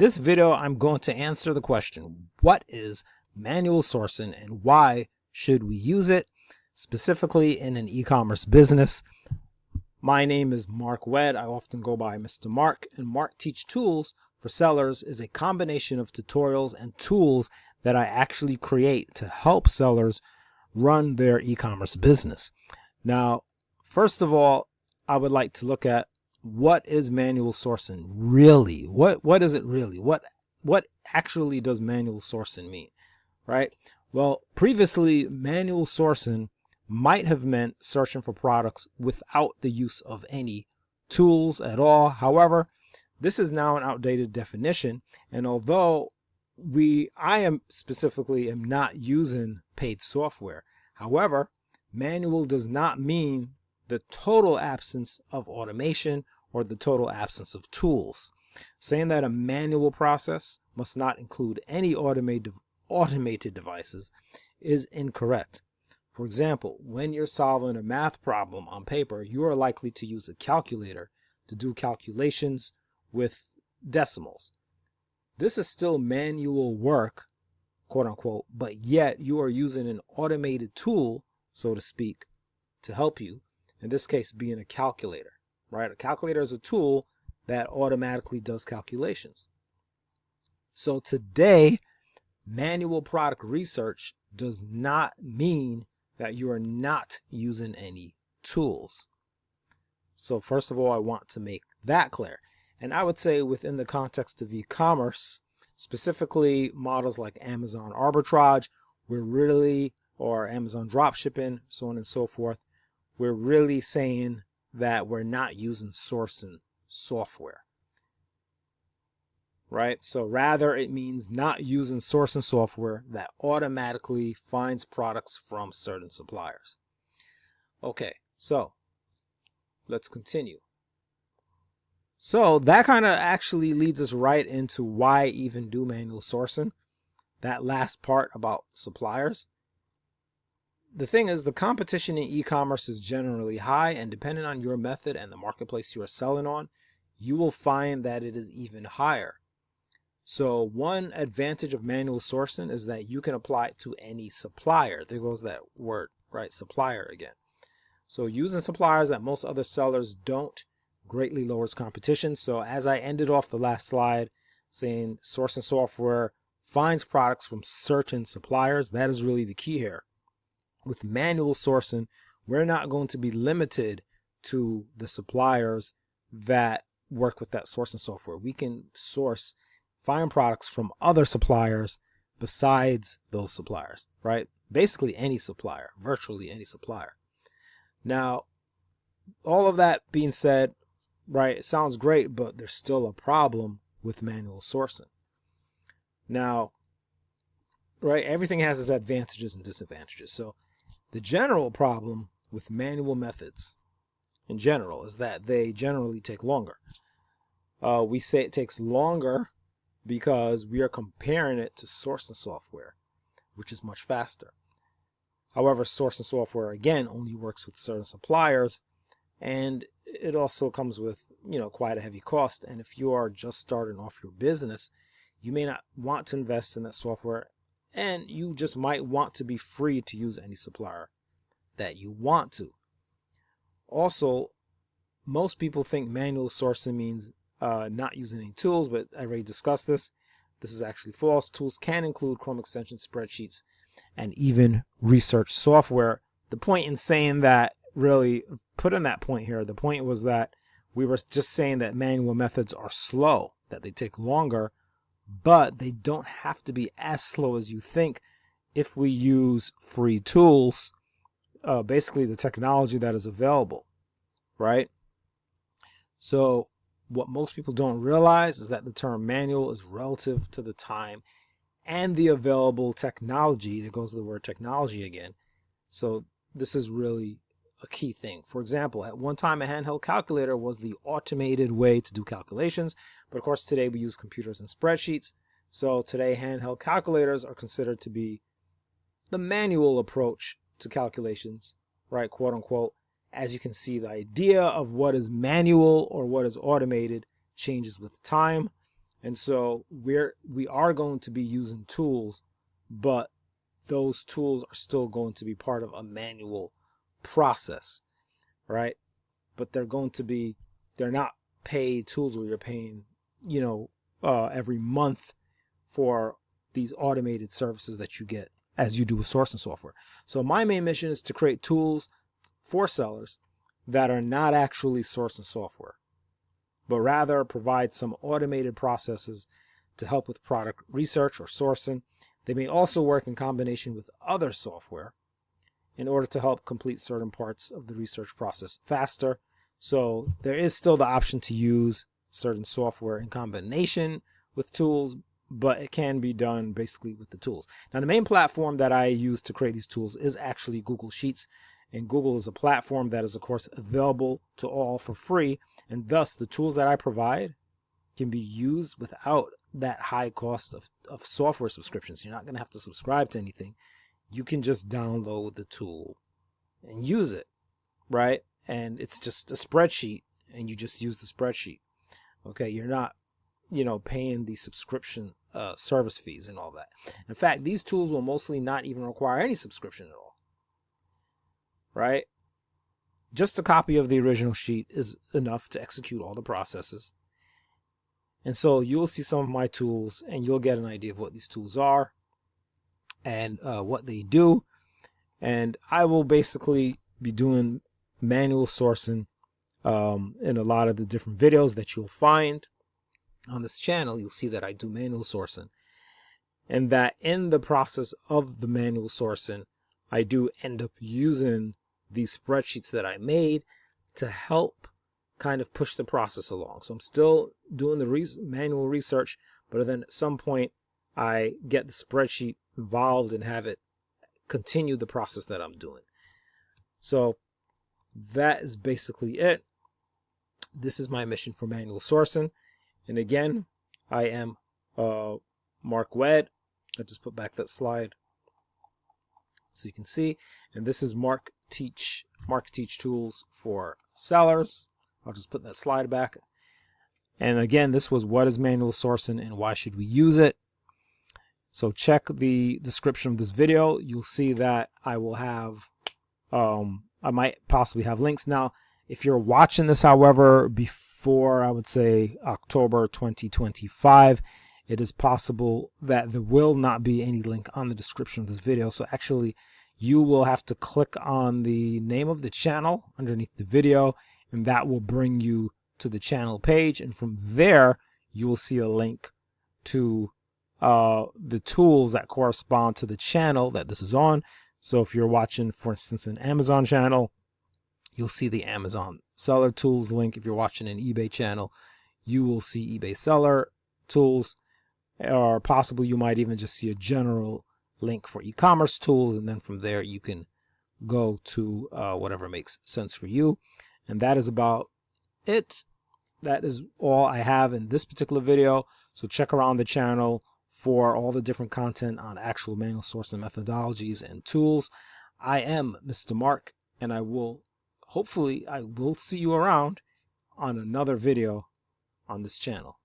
this video, I'm going to answer the question, what is manual sourcing and why should we use it, specifically in an e-commerce business? My name is Mark Wedd. I often go by Mr. Mark, and Mark Teach Tools for Sellers is a combination of tutorials and tools that I actually create to help sellers run their e-commerce business. Now, first of all, I would like to look at what is manual sourcing really? What is it really? What actually does manual sourcing mean, right? Well, previously, manual sourcing might have meant searching for products without the use of any tools at all. However, this is now an outdated definition, and although I am not using paid software, however, manual does not mean the total absence of automation or the total absence of tools. Saying that a manual process must not include any automated devices is incorrect. For example, when you're solving a math problem on paper, you are likely to use a calculator to do calculations with decimals. This is still manual work, quote unquote, but yet you are using an automated tool, so to speak, to help you. In this case, being a calculator, right? A calculator is a tool that automatically does calculations. So today, manual product research does not mean that you are not using any tools. So first of all, I want to make that clear. And I would say within the context of e-commerce, specifically models like Amazon Arbitrage, or Amazon Dropshipping, so on and so forth, we're really saying that we're not using sourcing software, right? So rather, it means not using sourcing software that automatically finds products from certain suppliers. Okay, so let's continue. So that kind of actually leads us right into why even do manual sourcing. That last part about suppliers. The thing is, the competition in e-commerce is generally high, and depending on your method and the marketplace you are selling on, you will find that it is even higher. So one advantage of manual sourcing is that you can apply it to any supplier. There goes that word, right? Supplier again. So using suppliers that most other sellers don't greatly lowers competition. So as I ended off the last slide saying sourcing software finds products from certain suppliers, that is really the key here. With manual sourcing, we're not going to be limited to the suppliers that work with that sourcing software. We can find products from other suppliers besides those suppliers, right? Basically any supplier, virtually any supplier. Now, all of that being said, right, it sounds great, but there's still a problem with manual sourcing. Now, right, everything has its advantages and disadvantages. So the general problem with manual methods in general is that they generally take longer. We say it takes longer because we are comparing it to sourcing software, which is much faster. However, sourcing software, again, only works with certain suppliers, and it also comes with, quite a heavy cost. And if you are just starting off your business, you may not want to invest in that software, and you just might want to be free to use any supplier that you want to. Also, most people think manual sourcing means not using any tools, but I already discussed this. This is actually false. Tools can include Chrome extensions, spreadsheets, and even research software. The point in saying that, really putting that point here, the point was that we were just saying that manual methods are slow, that they take longer, but they don't have to be as slow as you think if we use free tools, basically the technology that is available, right? So what most people don't realize is that the term manual is relative to the time and the available technology. There goes the word technology again. So this is really a key thing. For example, at one time, a handheld calculator was the automated way to do calculations. But of course, today we use computers and spreadsheets. So today, handheld calculators are considered to be the manual approach to calculations, right? Quote unquote. As you can see, the idea of what is manual or what is automated changes with time. And so we are going to be using tools, but those tools are still going to be part of a manual process, right? But they're not paid tools where you're paying, every month for these automated services that you get as you do with sourcing software. So my main mission is to create tools for sellers that are not actually sourcing software, but rather provide some automated processes to help with product research or sourcing. They may also work in combination with other software in order to help complete certain parts of the research process faster. So there is still the option to use certain software in combination with tools, but it can be done basically with the tools. Now, the main platform that I use to create these tools is actually Google Sheets. And Google is a platform that is, of course, available to all for free. And thus, the tools that I provide can be used without that high cost of software subscriptions. You're not going to have to subscribe to anything. You can just download the tool and use it, right? And it's just a spreadsheet, and you just use the spreadsheet. Okay, you're not, paying the subscription service fees and all that. In fact, these tools will mostly not even require any subscription at all, right? Just a copy of the original sheet is enough to execute all the processes. And so you'll see some of my tools, and you'll get an idea of what these tools are and what they do. And I will basically be doing manual sourcing in a lot of the different videos that you'll find on this channel. You'll see that I do manual sourcing, and that in the process of the manual sourcing, I do end up using these spreadsheets that I made to help kind of push the process along. So I'm still doing the manual research, but then at some point I get the spreadsheet involved and have it continue the process that I'm doing. So that is basically it. This is my mission for manual sourcing. And again, I am Mark Wedd. I just put back that slide so you can see. And this is Mark Teach Tools for Sellers. I'll just put that slide back. And again, this was what is manual sourcing and why should we use it. So check the description of this video. You'll see that I will have, I might possibly have links. Now, if you're watching this, however, before I would say October 2025, it is possible that there will not be any link on the description of this video. So actually, you will have to click on the name of the channel underneath the video, and that will bring you to the channel page. And from there, you will see a link to the tools that correspond to the channel that this is on. So if you're watching, for instance, an Amazon channel, you'll see the Amazon Seller Tools link. If you're watching an eBay channel, you will see eBay Seller Tools, or possibly you might even just see a general link for e-commerce tools, and then from there you can go to whatever makes sense for you. And that is about it. That is all I have in this particular video. So check around the channel for all the different content on actual manual sourcing methodologies and tools. I am Mr. Mark, and I will see you around on another video on this channel.